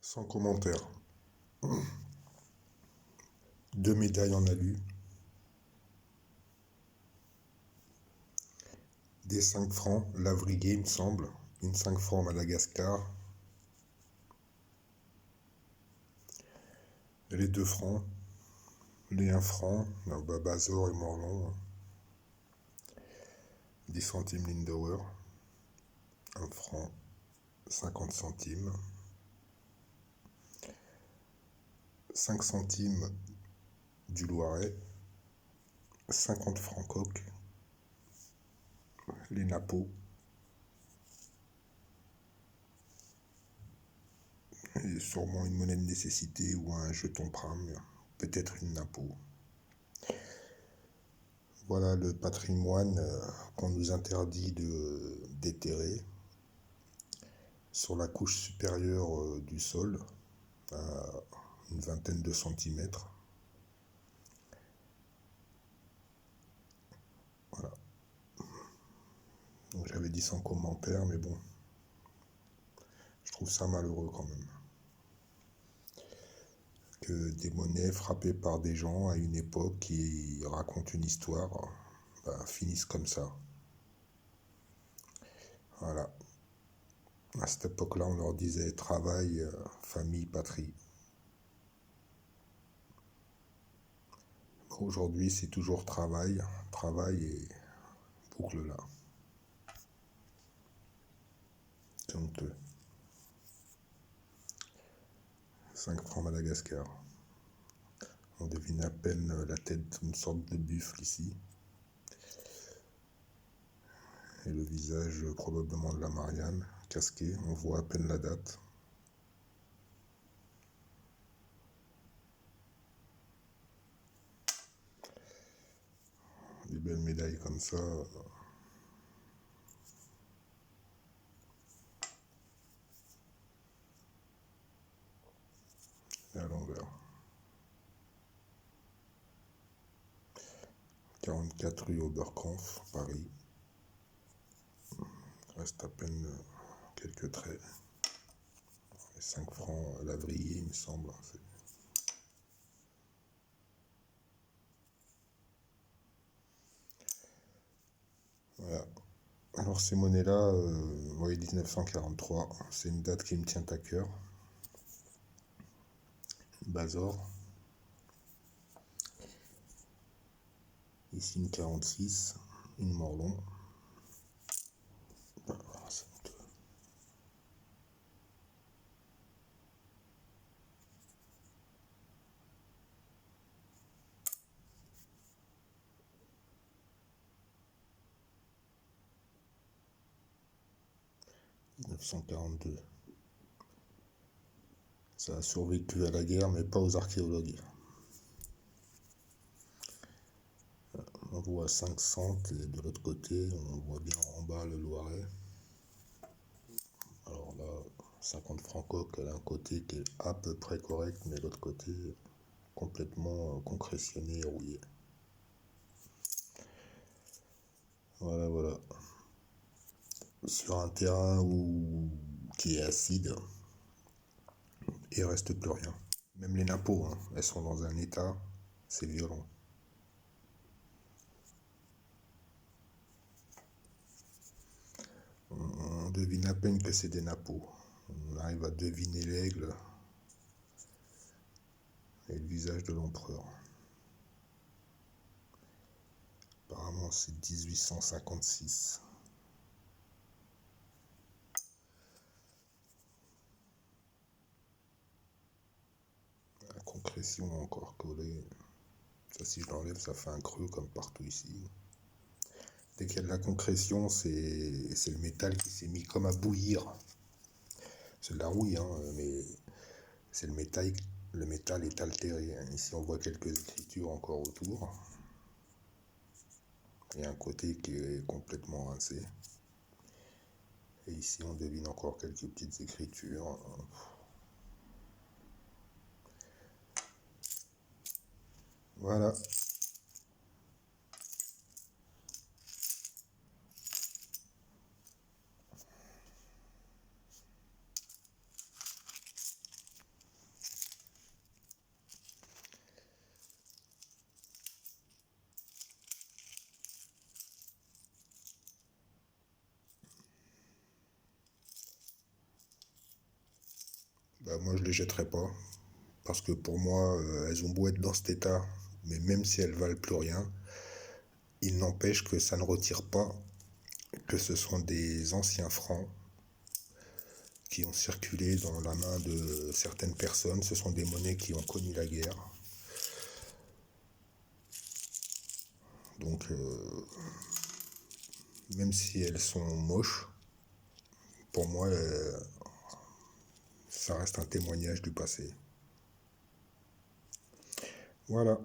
Sans commentaire. 2 médailles en alu. Des 5 francs, Lavrier, il me semble. Une 5 francs Madagascar. Les 2 francs. Les 1 franc, Bazor et Morlon. 10 centimes Lindauer. 1 franc, 50 centimes. 5 centimes du Loiret. 50 francs coq. Les Napos. Et sûrement une monnaie de nécessité ou un jeton Pram. Peut-être une Napo. Voilà le patrimoine qu'on nous interdit de déterrer sur la couche supérieure du sol, à une vingtaine de centimètres. Voilà. Donc j'avais dit sans commentaire, mais bon, je trouve ça malheureux quand même. Que des monnaies frappées par des gens à une époque qui racontent une histoire, finissent comme ça. Voilà. À cette époque-là, on leur disait travail, famille, patrie. Aujourd'hui, c'est toujours travail et boucle là. C'est honteux. 5 francs Madagascar. On devine à peine la tête d'une sorte de buffle ici. Et le visage probablement de la Marianne, casqué. On voit à peine la date. Des belles médailles comme ça. Et à l'envers. 44 rue Oberkampf, Paris. Reste à peine quelques traits. Les 5 francs à Lavrier, il me semble. Voilà. Alors ces monnaies-là, 1943, c'est une date qui me tient à cœur. Bazor. Ici une 46, une Morlon. Voilà, c'est honteux. « 1942. Ça a survécu à la guerre, mais pas aux archéologues. On voit 500 et de l'autre côté, on voit bien en bas le Loiret. Alors là, 50 francs coq à l'un côté qui est à peu près correct, mais l'autre côté complètement concrétionné et rouillé. Voilà, voilà. Sur un terrain qui est acide, il reste plus rien. Même les Napos, elles sont dans un état, c'est violent. On devine à peine que c'est des Napos. On arrive à deviner l'aigle et le visage de l'empereur. Apparemment, c'est 1856. La concrétion encore collée. Ça, si je l'enlève, ça fait un creux comme partout ici. Dès qu'il y a de la concrétion, c'est le métal qui s'est mis comme à bouillir. C'est de la rouille, mais c'est le métal est altéré. Ici, on voit quelques écritures encore autour. Il y a un côté qui est complètement rincé. Et ici, on devine encore quelques petites écritures. Voilà. moi je les jetterai pas. Parce que pour moi, elles ont beau être dans cet état, mais même si elles valent plus rien, il n'empêche que ça ne retire pas que ce sont des anciens francs qui ont circulé dans la main de certaines personnes. Ce sont des monnaies qui ont connu la guerre. Donc, même si elles sont moches, pour moi, ça reste un témoignage du passé. Voilà.